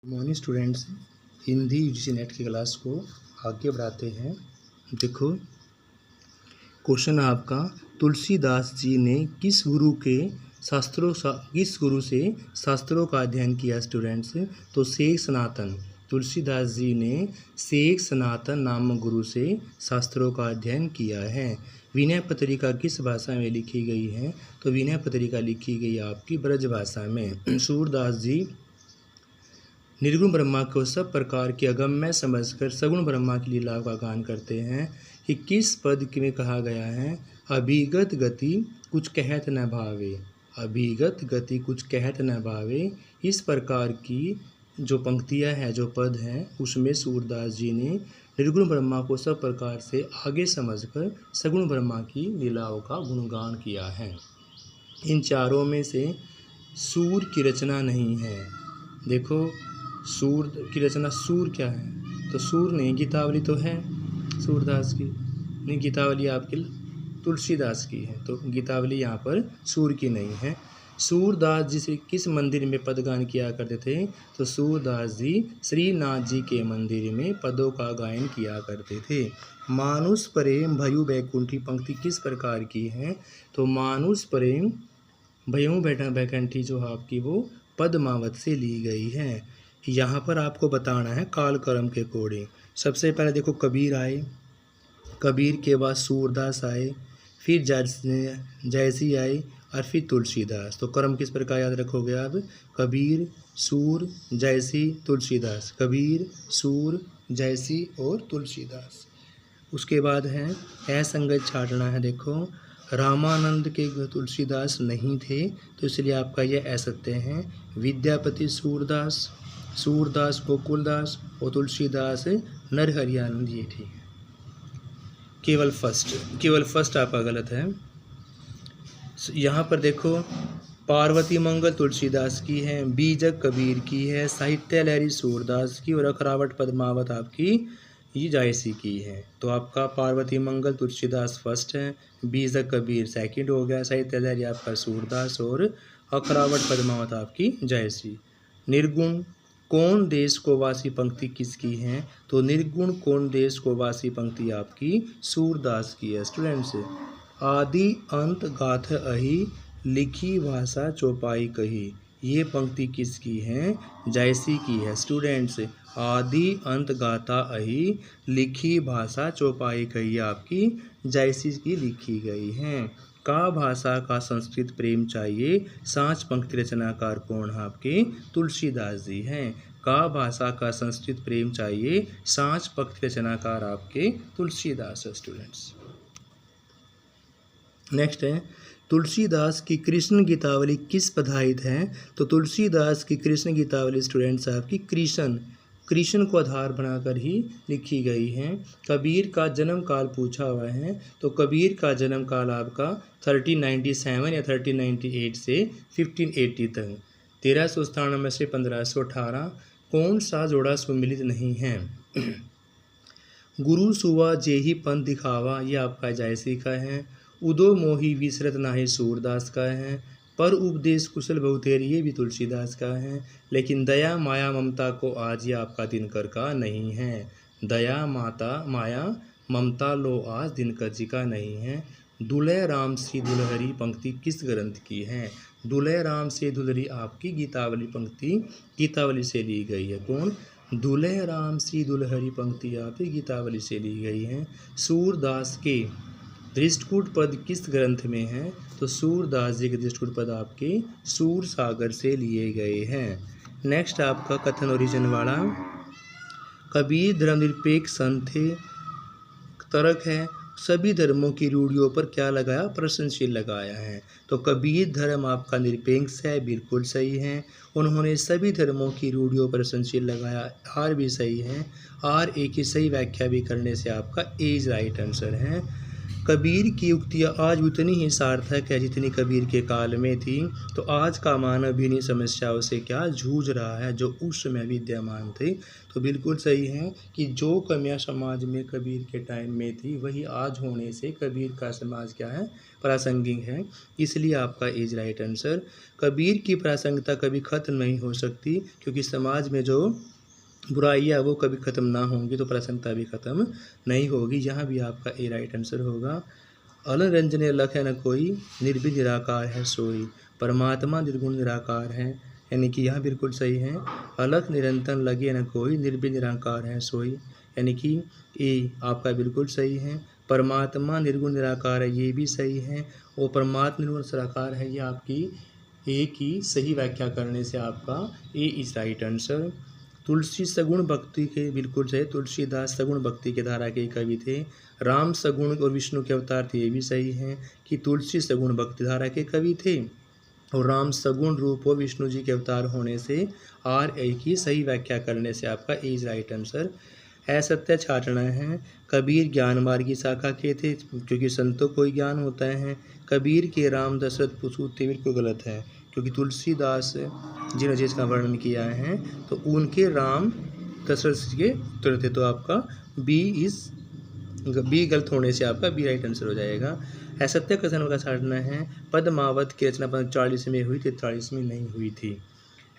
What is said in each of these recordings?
Morning students, Hindi UGC net की class को आगे बढ़ाते हैं। देखो क्वेश्चन है आपका, तुलसीदास जी ने किस गुरु से शास्त्रों का अध्ययन किया स्टूडेंट्स? तो शेख सनातन। तुलसीदास जी ने शेख सनातन नामक गुरु से शास्त्रों का अध्ययन किया है। विनय पत्रिका किस भाषा में लिखी गई है? तो विनय पत्रिका लिखी गई आपकी ब्रज भाषा में। सूरदास जी निर्गुण ब्रह्मा को सब प्रकार के अगम्य समझकर सगुण ब्रह्मा की लीला का गान करते हैं कि किस पद में कहा गया है, अभिगत गति कुछ कहत न भावे। अभिगत गति कुछ कहत न भावे, इस प्रकार की जो पंक्तियां हैं, जो पद हैं, उसमें सूरदास जी ने निर्गुण ब्रह्मा को सब प्रकार से आगे समझकर सगुण ब्रह्मा की लीलाओं का गुणगान किया है। इन चारों में से सूर की रचना नहीं है। देखो सूर की रचना, सूर क्या है? तो सूर नहीं, गीतावली तो है सूरदास की, नहीं गीतावली आपकी तुलसीदास की है, तो गीतावली यहाँ पर सूर की नहीं है। सूरदास जी से किस मंदिर में पदगान किया करते थे? तो सूरदास जी श्रीनाथ जी के मंदिर में पदों का गायन किया करते थे। मानुष प्रेम भयु बैकुंठी पंक्ति किस प्रकार की है? तो मानुष प्रेम भयु बैकुंठी जो आपकी वो पद्मावत से ली गई है। यहाँ पर आपको बताना है काल कर्म के कोड़े। सबसे पहले देखो कबीर आए, कबीर के बाद सूरदास आए, फिर जयसी आए और फिर तुलसीदास। तो कर्म किस प्रकार याद रखोगे आप? कबीर, सूर, जयसी, तुलसीदास। कबीर, सूर, जयसी और तुलसीदास। उसके बाद है असंगत छाटना है। देखो रामानंद के तुलसीदास नहीं थे, तो इसलिए आपका यह असत्य है। विद्यापति सूरदास, सूरदास गोकुलदास और तुलसीदास नरहरियानंद, ये ठीक है। केवल फर्स्ट आपका गलत है। यहाँ पर देखो पार्वती मंगल तुलसीदास की है, बीजक कबीर की है, साहित्य लहरी सूरदास की और अखरावट पद्मावत आपकी ये जायसी की है। तो आपका पार्वती मंगल तुलसीदास फर्स्ट है, बीजक कबीर सेकंड हो गया, साहित्य लहरी आपका सूरदास और अखरावट पद्मावत आपकी जायसी। निर्गुण कौन देश को वासी पंक्ति किसकी है? तो निर्गुण कौन देश को वासी पंक्ति आपकी सूरदास की है स्टूडेंट्स। आदि अंत गाथ अहि, लिखी भाषा चौपाई कही, ये पंक्ति किसकी है? जायसी की है स्टूडेंट्स। आदि अंत गाथा अहि, लिखी भाषा चौपाई कही आपकी जायसी की लिखी गई है। का भाषा का संस्कृत प्रेम चाहिए, सांच पंक्ति रचनाकार कौन है आपके? तुलसीदास जी हैं। का भाषा का संस्कृत प्रेम चाहिए, सांच पंक्ति रचनाकार आपके तुलसीदास स्टूडेंट्स। नेक्स्ट है तुलसीदास की कृष्ण गीतावली किस पदार्थ है? तो तुलसीदास की कृष्ण गीतावली स्टूडेंट्स आपकी कृष्ण को आधार बनाकर ही लिखी गई है। कबीर का जन्म काल पूछा हुआ है, तो कबीर का जन्म काल आपका 1397 या 1398 से 1580 तक, 1397 से 1518। कौन सा जोड़ा सुमिलित नहीं है? गुरु सुवा जेही पंथ दिखावा, ये आपका जायसी का है। उदो मोही विसरत नाहि सूरदास का है। पर उपदेश कुशल बहुतेरी, ये भी तुलसीदास का है। लेकिन दया माया ममता को आज ये आपका दिनकर का नहीं है। दया माया ममता लो आज दिनकर जी का नहीं है। दुलह राम सी दुलहरी पंक्ति किस ग्रंथ की है? दुलह राम से दुलहरी आपकी गीतावली पंक्ति गीतावली से ली गई है। कौन? दुलह राम सी दुलहरी पंक्ति आपकी गीतावली से ली गई है। सूरदास के दृष्टकूट पद किस ग्रंथ में है? तो सूरदास जी के दृष्टकूट पद आपके सूर सागर से लिए गए हैं। नेक्स्ट आपका कथन ओरिजिन वाला, कबीर धर्मनिरपेक्ष संत थे, तर्क है सभी धर्मों की रूढ़ियों पर क्या लगाया? प्रश्नचिन्ह लगाया है। तो कबीर धर्म आपका निरपेक्ष है, बिल्कुल सही है। उन्होंने सभी धर्मों की रूढ़ियों पर प्रश्नचिन्ह लगाया, आर भी सही है। आर एक ही सही व्याख्या भी करने से आपका ए इज राइट आंसर है। कबीर की उक्तियाँ आज उतनी ही सार्थक है जितनी कबीर के काल में थी। तो आज का मानव भी इन्हीं समस्याओं से क्या जूझ रहा है जो उस समय विद्यमान थे। तो बिल्कुल सही है कि जो कमियां समाज में कबीर के टाइम में थी वही आज होने से कबीर का समाज क्या है, प्रासंगिक है। इसलिए आपका इज राइट आंसर। कबीर की प्रासंगिकता कभी खत्म नहीं हो सकती, क्योंकि समाज में जो बुराइयाँ वो कभी ख़त्म ना होंगी तो प्रासंगिकता भी ख़त्म नहीं होगी। यहाँ भी आपका ए राइट आंसर होगा। अलग रंजने अलख है न कोई, निर्विध निराकार है सोई। परमात्मा निर्गुण निराकार है, यानी कि यह बिल्कुल सही है। अलख निरंतर लगे न कोई, निर्विध निराकार है सोई, यानी कि ए आपका बिल्कुल सही है। परमात्मा निर्गुण निराकार है, ये भी सही है। और परमात्मा निर्गुण निराकार है, ये आपकी ए की सही व्याख्या करने से आपका ए इज राइट आंसर। तुलसी सगुण भक्ति के बिल्कुल सही, तुलसीदास सगुण भक्ति के धारा के कवि थे। राम सगुण और विष्णु के अवतार थे, ये भी सही है कि तुलसी सगुण भक्ति धारा के कवि थे। और राम सगुण रूप और विष्णु जी के अवतार होने से आर ए की सही व्याख्या करने से आपका इज राइट आंसर। असत्य छाटना है, कबीर ज्ञान मार्ग की शाखा के थे, क्योंकि संतों को ही ज्ञान होता है। कबीर के राम दशरथ पुसूते बिल्कुल गलत है, क्योंकि तुलसीदास जिन्होंने जिसका वर्णन किया है तो उनके राम दशरथ के उत्तर थे। तो आपका बी गलत होने से आपका बी राइट आंसर हो जाएगा। असत्य कथन का छाटना है, पद्मावत की रचना 45 में हुई, 43 में नहीं हुई थी।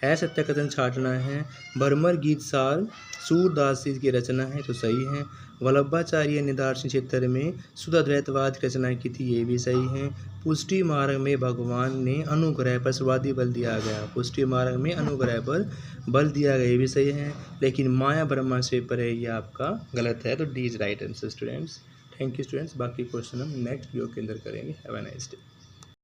असत्य कथन छाटना है, भरमर गीत सार सूरदास की रचना है, तो सही है। वल्लभाचार्य ने दार्शनिक क्षेत्र में शुद्ध अद्वैतवाद की रचना की थी, ये भी सही है। पुष्टि मार्ग में भगवान ने अनुग्रह पर सर्वाधिक बल दिया गया, पुष्टि मार्ग में अनुग्रह पर बल दिया गया, ये भी सही है। लेकिन माया ब्रह्मा से परे, ये आपका गलत है। तो D is right answer students. Thank you students. बाकी क्वेश्चन हम नेक्स्ट वीडियो के अंदर करेंगे। Have a nice day.